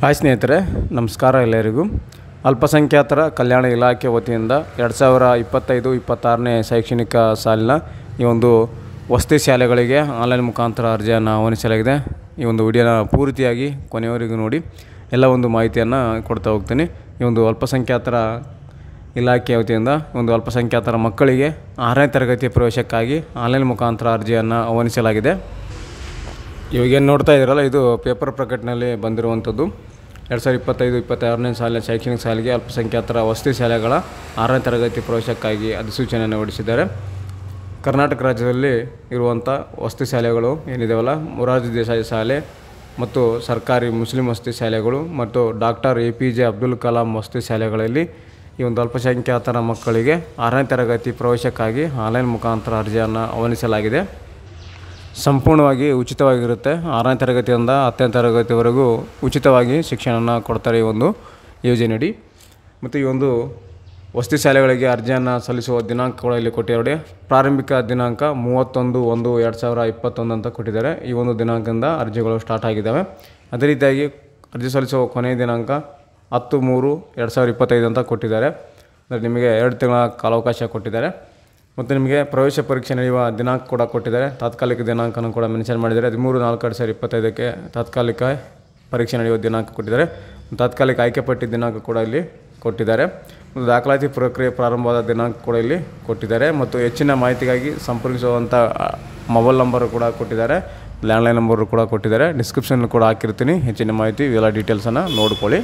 Hi ಸ್ನೇಹಿತರೆ, ನಮಸ್ಕಾರ ಎಲ್ಲರಿಗೂ. ಅಲ್ಪಸಂಖ್ಯಾತರ ಕಲ್ಯಾಣ ಇಲಾಖೆ ವತಿಯಿಂದ 2025-26ನೇ ಶೈಕ್ಷಣಿಕ ಸಾಲಿನ ಈ ಒಂದು ವಸತಿ ಶಾಲೆಗಳಿಗೆ ಆನ್ಲೈನ್ ಮುಖಾಂತರ ಅರ್ಜಿಯನ್ನು ಆಹ್ವಾನಿಸಲಾಗಿದೆ. ಈ ಒಂದು ವಿಡಿಯೋನ ಪೂರ್ತಿಯಾಗಿ ಕೊನೆಯವರೆಗೂ ನೋಡಿ ಎಲ್ಲ ಒಂದು ಮಾಹಿತಿಯನ್ನು ಕೊಡ್ತಾ ಹೋಗ್ತೀನಿ. ಈ ಒಂದು ಅಲ್ಪಸಂಖ್ಯಾತರ ಇಲಾಖೆ ವತಿಯಿಂದ ಒಂದು ಅಲ್ಪಸಂಖ್ಯಾತರ ಮಕ್ಕಳಿಗೆ 6ನೇ ತರಗತಿ ಪ್ರವೇಶಕ್ಕಾಗಿ ಆನ್ಲೈನ್ ಮುಖಾಂತರ ಅರ್ಜಿಯನ್ನು ಆಹ್ವಾನಿಸಲಾಗಿದೆ. ಇವಾಗೇನು ನೋಡ್ತಾ ಇದ್ದೀರಲ್ಲ, ಇದು ಪೇಪರ್ ಪ್ರಕಟಣೆಯಲ್ಲಿ ಬಂದಿರುವಂಥದ್ದು. 2025-26ನೇ ಸಾಲಿನ ಶೈಕ್ಷಣಿಕ ಸಾಲಿಗೆ ಅಲ್ಪಸಂಖ್ಯಾತರ ವಸತಿ ಶಾಲೆಗಳ 6ನೇ ತರಗತಿ ಪ್ರವೇಶಕ್ಕಾಗಿ ಅಧಿಸೂಚನೆಯನ್ನು ಹೊರಡಿಸಿದ್ದಾರೆ. ಕರ್ನಾಟಕ ರಾಜ್ಯದಲ್ಲಿ ಇರುವಂಥ ವಸತಿ ಶಾಲೆಗಳು ಏನಿದೆವಲ್ಲ, ಮೊರಾರ್ಜಿ ದೇಸಾಯಿ ಶಾಲೆ ಮತ್ತು ಸರ್ಕಾರಿ ಮುಸ್ಲಿಂ ವಸತಿ ಶಾಲೆಗಳು ಮತ್ತು ಡಾಕ್ಟರ್ APJ ಅಬ್ದುಲ್ ಕಲಾಂ ವಸತಿ ಶಾಲೆಗಳಲ್ಲಿ ಈ ಒಂದು ಅಲ್ಪಸಂಖ್ಯಾತರ ಮಕ್ಕಳಿಗೆ 6ನೇ ತರಗತಿ ಪ್ರವೇಶಕ್ಕಾಗಿ ಆನ್ಲೈನ್ ಮುಖಾಂತರ ಅರ್ಜಿಯನ್ನು ಆಹ್ವಾನಿಸಲಾಗಿದೆ. ಸಂಪೂರ್ಣವಾಗಿ ಉಚಿತವಾಗಿರುತ್ತೆ. 6ನೇ ತರಗತಿಯಿಂದ 10ನೇ ತರಗತಿವರೆಗೂ ಉಚಿತವಾಗಿ ಶಿಕ್ಷಣವನ್ನು ಕೊಡ್ತಾರೆ ಈ ಒಂದು ಯೋಜನೆಯಡಿ. ಮತ್ತು ಈ ಒಂದು ವಸತಿ ಶಾಲೆಗಳಿಗೆ ಅರ್ಜಿಯನ್ನು ಸಲ್ಲಿಸುವ ದಿನಾಂಕಗಳು ಇಲ್ಲಿ ಕೊಟ್ಟಿದ್ದಾರೆ. ಪ್ರಾರಂಭಿಕ ದಿನಾಂಕ 31/1/2021 ಅಂತ ಕೊಟ್ಟಿದ್ದಾರೆ. ಈ ಒಂದು ದಿನಾಂಕದಿಂದ ಅರ್ಜಿಗಳು ಸ್ಟಾರ್ಟ್ ಆಗಿದ್ದಾವೆ. ಅದೇ ರೀತಿಯಾಗಿ ಅರ್ಜಿ ಸಲ್ಲಿಸುವ ಕೊನೆಯ ದಿನಾಂಕ 10/3/2025 ಅಂತ ಕೊಟ್ಟಿದ್ದಾರೆ. ಅಂದರೆ ನಿಮಗೆ 2 ತಿಂಗಳ ಕಾಲಾವಕಾಶ ಕೊಟ್ಟಿದ್ದಾರೆ. ಮತ್ತು ನಿಮಗೆ ಪ್ರವೇಶ ಪರೀಕ್ಷೆ ನಡೆಯುವ ದಿನಾಂಕ ಕೂಡ ಕೊಟ್ಟಿದ್ದಾರೆ. ತಾತ್ಕಾಲಿಕ ದಿನಾಂಕನೂ ಕೂಡ ಮೆನ್ಷನ್ ಮಾಡಿದ್ದಾರೆ. 13/4/2025ಕ್ಕೆ ತಾತ್ಕಾಲಿಕ ಪರೀಕ್ಷೆ ನಡೆಯುವ ದಿನಾಂಕ ಕೊಟ್ಟಿದ್ದಾರೆ. ತಾತ್ಕಾಲಿಕ ಆಯ್ಕೆ ಪಟ್ಟಿ ದಿನಾಂಕ ಕೂಡ ಇಲ್ಲಿ ಕೊಟ್ಟಿದ್ದಾರೆ. ಮತ್ತು ದಾಖಲಾತಿ ಪ್ರಕ್ರಿಯೆ ಪ್ರಾರಂಭವಾದ ದಿನಾಂಕ ಕೂಡ ಇಲ್ಲಿ ಕೊಟ್ಟಿದ್ದಾರೆ. ಮತ್ತು ಹೆಚ್ಚಿನ ಮಾಹಿತಿಗಾಗಿ ಸಂಪರ್ಕಿಸುವಂಥ ಮೊಬೈಲ್ ನಂಬರು ಕೂಡ ಕೊಟ್ಟಿದ್ದಾರೆ, ಲ್ಯಾಂಡ್ಲೈನ್ ನಂಬರು ಕೂಡ ಕೊಟ್ಟಿದ್ದಾರೆ. ಡಿಸ್ಕ್ರಿಪ್ಷನ್ ಕೂಡ ಹಾಕಿರ್ತೀನಿ, ಹೆಚ್ಚಿನ ಮಾಹಿತಿ ಇವೆಲ್ಲ ಡೀಟೇಲ್ಸನ್ನು ನೋಡ್ಕೊಳ್ಳಿ.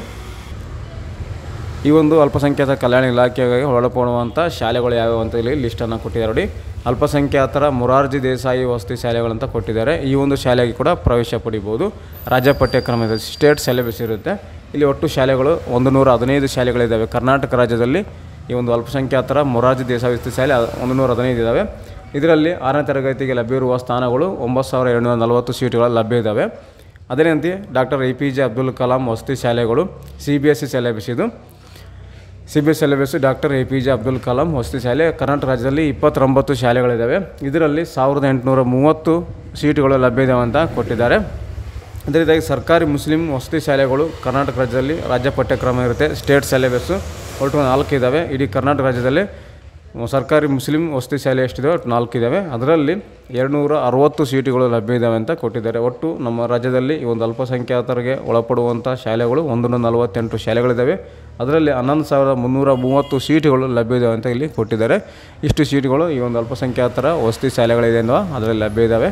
ಈ ಒಂದು ಅಲ್ಪಸಂಖ್ಯಾತ ಕಲ್ಯಾಣ ಇಲಾಖೆಗೆ ಒಳಪಡುವಂಥ ಶಾಲೆಗಳು ಯಾವ್ಯಾವ ಅಂತ ಇಲ್ಲಿ ಲಿಸ್ಟನ್ನು ಕೊಟ್ಟಿದ್ದಾರೆ ನೋಡಿ. ಅಲ್ಪಸಂಖ್ಯಾತರ ಮೊರಾರ್ಜಿ ದೇಸಾಯಿ ವಸತಿ ಶಾಲೆಗಳಂತ ಕೊಟ್ಟಿದ್ದಾರೆ. ಈ ಒಂದು ಶಾಲೆಗೆ ಕೂಡ ಪ್ರವೇಶ ಪಡಿಬೋದು. ರಾಜ್ಯ ಪಠ್ಯಕ್ರಮ ಇದೆ, ಸ್ಟೇಟ್ ಸಿಲೆಬಸ್ ಇರುತ್ತೆ. ಇಲ್ಲಿ ಒಟ್ಟು ಶಾಲೆಗಳು 115 ಶಾಲೆಗಳಿದ್ದಾವೆ. ಕರ್ನಾಟಕ ರಾಜ್ಯದಲ್ಲಿ ಈ ಒಂದು ಅಲ್ಪಸಂಖ್ಯಾತರ ಮೊರಾರ್ಜಿ ದೇಸಾಯಿ ವಸತಿ ಶಾಲೆ 115 ಇದ್ದಾವೆ. ಇದರಲ್ಲಿ 6ನೇ ತರಗತಿಗೆ ಲಭ್ಯವಿರುವ ಸ್ಥಾನಗಳು 9740 ಸೀಟುಗಳು ಲಭ್ಯ ಇದ್ದಾವೆ. ಅದೇ ರೀತಿ ಡಾಕ್ಟರ್ APJ ಅಬ್ದುಲ್ ಕಲಾಂ ವಸತಿ ಶಾಲೆಗಳು CBSE ಸಿಲೆಬಸ್ ಇದು. CBSE syllabus doctor APJ Abdul Kalam ವಸತಿ ಶಾಲೆ ಕರ್ನಾಟಕ ರಾಜ್ಯದಲ್ಲಿ 29 ಶಾಲೆಗಳಿದ್ದಾವೆ. ಇದರಲ್ಲಿ 1830 ಸೀಟುಗಳು ಲಭ್ಯ ಇದ್ದಾವೆ ಅಂತ ಕೊಟ್ಟಿದ್ದಾರೆ. ಅದೇ ರೀತಿಯಾಗಿ ಸರ್ಕಾರಿ ಮುಸ್ಲಿಂ ವಸತಿ ಶಾಲೆಗಳು ಕರ್ನಾಟಕ ರಾಜ್ಯದಲ್ಲಿ ರಾಜ್ಯ ಪಠ್ಯಕ್ರಮ ಇರುತ್ತೆ, ಸ್ಟೇಟ್ ಸಿಲೆಬಸ್ಸು ಒಟ್ಟು 4 ಇದ್ದಾವೆ. ಇಡೀ ಕರ್ನಾಟಕ ರಾಜ್ಯದಲ್ಲಿ ಸರ್ಕಾರಿ ಮುಸ್ಲಿಂ ವಸತಿ ಶಾಲೆ ಎಷ್ಟಿದೆ 4 ಇದ್ದಾವೆ. ಅದರಲ್ಲಿ 260 ಸೀಟುಗಳು ಲಭ್ಯ ಇದ್ದಾವೆ ಅಂತ ಕೊಟ್ಟಿದ್ದಾರೆ. ಒಟ್ಟು ನಮ್ಮ ರಾಜ್ಯದಲ್ಲಿ ಈ ಒಂದು ಅಲ್ಪಸಂಖ್ಯಾತರಿಗೆ ಒಳಪಡುವಂಥ ಶಾಲೆಗಳು 148 ಶಾಲೆಗಳಿದ್ದಾವೆ. ಅದರಲ್ಲಿ 11,330 ಸೀಟುಗಳು ಲಭ್ಯ ಇದ್ದಾವೆ ಅಂತ ಇಲ್ಲಿ ಕೊಟ್ಟಿದ್ದಾರೆ. ಇಷ್ಟು ಸೀಟುಗಳು ಈ ಒಂದು ಅಲ್ಪಸಂಖ್ಯಾತರ ವಸತಿ ಶಾಲೆಗಳಿದೆ ಅನ್ನೋ ಅದರಲ್ಲಿ ಲಭ್ಯ ಇದ್ದಾವೆ.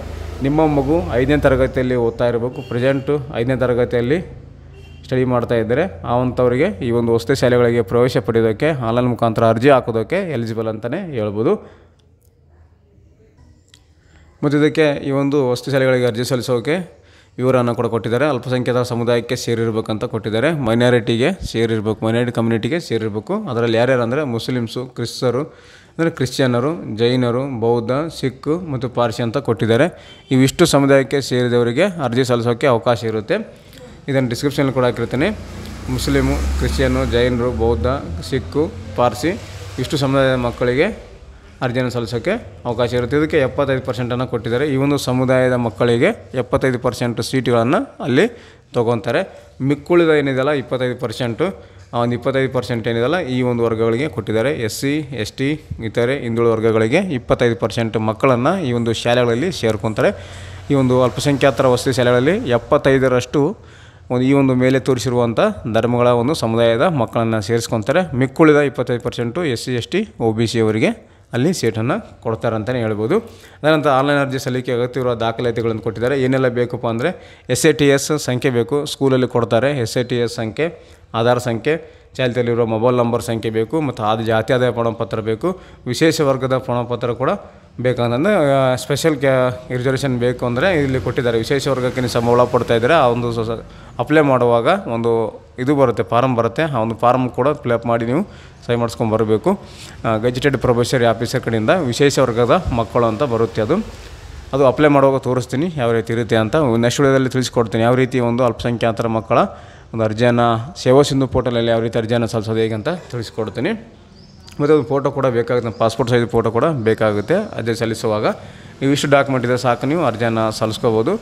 ನಿಮ್ಮ ಮಗು 5ನೇ ತರಗತಿಯಲ್ಲಿ ಓದ್ತಾ ಇರಬೇಕು, ಪ್ರೆಸೆಂಟು 5ನೇ ತರಗತಿಯಲ್ಲಿ ಸ್ಟಡಿ ಮಾಡ್ತಾ ಇದ್ದರೆ ಅಂಥವರಿಗೆ ಈ ಒಂದು ವಸತಿ ಶಾಲೆಗಳಿಗೆ ಪ್ರವೇಶ ಪಡೆಯೋದಕ್ಕೆ ಆನ್ಲೈನ್ ಮುಖಾಂತರ ಅರ್ಜಿ ಹಾಕೋದಕ್ಕೆ ಎಲಿಜಿಬಲ್ ಅಂತಲೇ ಹೇಳ್ಬೋದು. ಮತ್ತು ಇದಕ್ಕೆ ಈ ಒಂದು ವಸತಿ ಶಾಲೆಗಳಿಗೆ ಅರ್ಜಿ ಸಲ್ಲಿಸೋಕ್ಕೆ ವಿವರವನ್ನು ಕೂಡ ಕೊಟ್ಟಿದ್ದಾರೆ. ಅಲ್ಪಸಂಖ್ಯಾತ ಸಮುದಾಯಕ್ಕೆ ಸೇರಿರಬೇಕಂತ ಕೊಟ್ಟಿದ್ದಾರೆ. ಮೈನಾರಿಟಿಗೆ ಸೇರಿರಬೇಕು, ಮೈನಾರಿಟಿ ಕಮ್ಯುನಿಟಿಗೆ ಸೇರಿರಬೇಕು. ಅದರಲ್ಲಿ ಯಾರ್ಯಾರು ಅಂದರೆ ಮುಸ್ಲಿಮ್ಸು, ಕ್ರಿಸ್ತರು ಅಂದರೆ ಕ್ರಿಶ್ಚಿಯನ್ನರು, ಜೈನರು, ಬೌದ್ಧ, ಸಿಖ್ ಮತ್ತು ಪಾರ್ಸಿ ಅಂತ ಕೊಟ್ಟಿದ್ದಾರೆ. ಇವಿಷ್ಟು ಸಮುದಾಯಕ್ಕೆ ಸೇರಿದವರಿಗೆ ಅರ್ಜಿ ಸಲ್ಲಿಸೋಕ್ಕೆ ಅವಕಾಶ ಇರುತ್ತೆ. ಇದನ್ನು ಡಿಸ್ಕ್ರಿಪ್ಷನಲ್ಲಿ ಕೂಡ ಹಾಕಿರ್ತೀನಿ. ಮುಸ್ಲಿಮು, ಕ್ರಿಶ್ಚಿಯನ್ನು, ಜೈನರು, ಬೌದ್ಧ, ಸಿಕ್ಕು, ಪಾರ್ಸಿ ಇಷ್ಟು ಸಮುದಾಯದ ಮಕ್ಕಳಿಗೆ ಅರ್ಜಿಯನ್ನು ಸಲ್ಲಿಸೋಕ್ಕೆ ಅವಕಾಶ ಇರುತ್ತೆ. ಇದಕ್ಕೆ 75% ಕೊಟ್ಟಿದ್ದಾರೆ. ಈ ಒಂದು ಸಮುದಾಯದ ಮಕ್ಕಳಿಗೆ 75% ಸೀಟುಗಳನ್ನು ಅಲ್ಲಿ ತೊಗೊತಾರೆ. ಮಿಕ್ಕುಳಿದ ಏನಿದೆಯಲ್ಲ 25%, ಆ ಒಂದು 25% ಏನಿದೆಯಲ್ಲ ಈ ಒಂದು ವರ್ಗಗಳಿಗೆ ಕೊಟ್ಟಿದ್ದಾರೆ. SC, ST ಇತರೆ ಹಿಂದುಳಿದ ವರ್ಗಗಳಿಗೆ 25% ಮಕ್ಕಳನ್ನು ಈ ಒಂದು ಶಾಲೆಗಳಲ್ಲಿ ಸೇರ್ಕೊತಾರೆ. ಈ ಒಂದು ಅಲ್ಪಸಂಖ್ಯಾತರ ವಸತಿ ಶಾಲೆಗಳಲ್ಲಿ 75% ಈ ಒಂದು ಮೇಲೆ ತೋರಿಸಿರುವಂಥ ಧರ್ಮಗಳ ಒಂದು ಸಮುದಾಯದ ಮಕ್ಕಳನ್ನು ಸೇರಿಸ್ಕೊತಾರೆ. ಮಿಕ್ಕುಳಿದ 25% SC, ST, OBC ಅವರಿಗೆ ಅಲ್ಲಿ ಸೀಟನ್ನು ಕೊಡ್ತಾರೆ ಅಂತಲೇ ಹೇಳ್ಬೋದು. ಅದರಂತರ ಆನ್ಲೈನ್ ಅರ್ಜಿ ಸಲ್ಲಿಕೆ ಅಗತ್ಯವಿರುವ ದಾಖಲಾತಿಗಳನ್ನು ಕೊಟ್ಟಿದ್ದಾರೆ. ಏನೆಲ್ಲ ಬೇಕಪ್ಪ ಅಂದರೆ SATS ಸಂಖ್ಯೆ ಬೇಕು, ಸ್ಕೂಲಲ್ಲಿ ಕೊಡ್ತಾರೆ. SATS ಸಂಖ್ಯೆ, ಆಧಾರ್ ಸಂಖ್ಯೆ, ಚಾಲ್ತಿಯಲ್ಲಿರುವ ಮೊಬೈಲ್ ನಂಬರ್ ಸಂಖ್ಯೆ ಬೇಕು, ಮತ್ತು ಜಾತಿ ಆದಾಯ ಪ್ರಮಾಣಪತ್ರ ಬೇಕು. ವಿಶೇಷ ವರ್ಗದ ಪ್ರಮಾಣಪತ್ರ ಕೂಡ ಬೇಕಂತಂದರೆ ಸ್ಪೆಷಲ್ ರಿಸರ್ವೇಷನ್ ಬೇಕು ಅಂದರೆ ಇಲ್ಲಿ ಕೊಟ್ಟಿದ್ದಾರೆ. ವಿಶೇಷ ವರ್ಗಕ್ಕೆ ನೀವು ಸಹ ಒಳಪಡ್ತಾ ಇದ್ದರೆ ಆ ಒಂದು ಅಪ್ಲೈ ಮಾಡುವಾಗ ಒಂದು ಇದು ಬರುತ್ತೆ, ಫಾರಮ್ ಬರುತ್ತೆ. ಆ ಒಂದು ಫಾರಮ್ ಕೂಡ ಫಿಲಪ್ ಮಾಡಿ ನೀವು ಸಹಿ ಮಾಡಿಸ್ಕೊಂಡು ಬರಬೇಕು. ಗೆಜೆಟೆಡ್ ಪ್ರೊಬೇಷನರಿ ಆಫೀಸರ್ ಕಡೆಯಿಂದ ವಿಶೇಷ ವರ್ಗದ ಮಕ್ಕಳು ಅಂತ ಬರುತ್ತೆ. ಅದು ಅಪ್ಲೈ ಮಾಡುವಾಗ ತೋರಿಸ್ತೀನಿ ಯಾವ ರೀತಿ ಇರುತ್ತೆ ಅಂತ. ನೆಕ್ಸ್ಟ್ ವಿಡಿಯೋದಲ್ಲಿ ತಿಳಿಸ್ಕೊಡ್ತೀನಿ ಯಾವ ರೀತಿ ಒಂದು ಅಲ್ಪಸಂಖ್ಯಾತರ ಮಕ್ಕಳ ಒಂದು ಅರ್ಜಿಯನ್ನು ಸೇವಾ ಸಿಂಧು ಪೋರ್ಟಲಲ್ಲಿ ಯಾವ ರೀತಿ ಅರ್ಜಿಯನ್ನು ಸಲ್ಲಿಸೋದು ಹೇಗೆ ಅಂತ ತಿಳಿಸ್ಕೊಡ್ತೀನಿ. ಮತ್ತು ಒಂದು ಫೋಟೋ ಕೂಡ ಬೇಕಾಗುತ್ತೆ, ಪಾಸ್ಪೋರ್ಟ್ ಸೈಜ್ ಫೋಟೋ ಕೂಡ ಬೇಕಾಗುತ್ತೆ ಅರ್ಜಿ ಸಲ್ಲಿಸುವಾಗ. ಇವಿಷ್ಟು ಡಾಕ್ಯುಮೆಂಟ್ ಇದೆ ಸಾಕು, ನೀವು ಅರ್ಜಿಯನ್ನು ಸಲ್ಲಿಸ್ಕೋಬೋದು.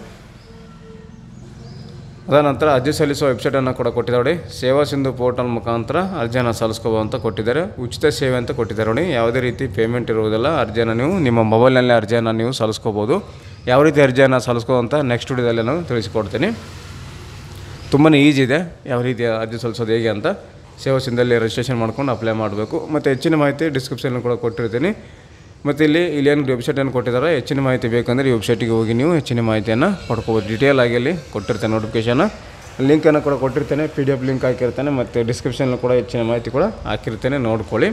ಅದಾದ ನಂತರ ಅರ್ಜಿ ಸಲ್ಲಿಸುವ ವೆಬ್ಸೈಟನ್ನು ಕೂಡ ಕೊಟ್ಟಿದ್ದಾರೆ ನೋಡಿ. ಸೇವಾ ಸಿಂಧು ಪೋರ್ಟಲ್ ಮುಖಾಂತರ ಅರ್ಜಿಯನ್ನು ಸಲ್ಲಿಸ್ಕೋಬೋದು ಅಂತ ಕೊಟ್ಟಿದ್ದಾರೆ. ಉಚಿತ ಸೇವೆ ಅಂತ ಕೊಟ್ಟಿದ್ದಾರೆ ನೋಡಿ. ಯಾವುದೇ ರೀತಿ ಪೇಮೆಂಟ್ ಇರುವುದಿಲ್ಲ. ಅರ್ಜಿಯನ್ನು ನೀವು ನಿಮ್ಮ ಮೊಬೈಲ್ನಲ್ಲೇ ಅರ್ಜಿಯನ್ನು ನೀವು ಸಲ್ಲಿಸ್ಕೋಬೋದು. ಯಾವ ರೀತಿ ಅರ್ಜಿಯನ್ನು ಸಲ್ಲಿಸ್ಕೋದು ಅಂತ ನೆಕ್ಸ್ಟ್ ವಿಡಿಯೋದಲ್ಲಿ ನಾನು ತಿಳಿಸಿಕೊಡ್ತೀನಿ. ತುಂಬಾ ಈಜಿ ಇದೆ ಯಾವ ರೀತಿ ಅರ್ಜಿ ಸಲ್ಲಿಸೋದು ಹೇಗೆ ಅಂತ. ಸೇವಾ ಸಿಂಧಲ್ಲಿ ರಿಜಿಸ್ಟ್ರೇಷನ್ ಮಾಡ್ಕೊಂಡು ಅಪ್ಲೈ ಮಾಡಬೇಕು. ಮತ್ತು ಹೆಚ್ಚಿನ ಮಾಹಿತಿ ಡಿಸ್ಕ್ರಿಪ್ಷನ್ ಕೂಡ ಕೊಟ್ಟಿರ್ತೀನಿ. ಮತ್ತು ಇಲ್ಲಿ ಏನು ವೆಬ್ಸೈಟನ್ನು ಕೊಟ್ಟಿದ್ದಾರೆ, ಹೆಚ್ಚಿನ ಮಾಹಿತಿ ಬೇಕಂದರೆ ಈ ವೆಬ್ಸೈಟಿಗೆ ಹೋಗಿ ನೀವು ಹೆಚ್ಚಿನ ಮಾಹಿತಿಯನ್ನು ಪಡ್ಕೋಬೋದು. ಡೀಟೇಲ್ ಆಗಿ ಇಲ್ಲಿ ಕೊಟ್ಟಿರ್ತೇನೆ ನೋಟಿಫಿಕೇಷನ್ ಲಿಂಕನ್ನು ಕೂಡ ಕೊಟ್ಟಿರ್ತೇನೆ, PDF ಲಿಂಕ್ ಹಾಕಿರ್ತೇನೆ. ಮತ್ತು ಡಿಸ್ಕ್ರಿಪ್ಷನ್ ಕೂಡ ಹೆಚ್ಚಿನ ಮಾಹಿತಿ ಕೂಡ ಹಾಕಿರ್ತೇನೆ, ನೋಡ್ಕೊಳ್ಳಿ.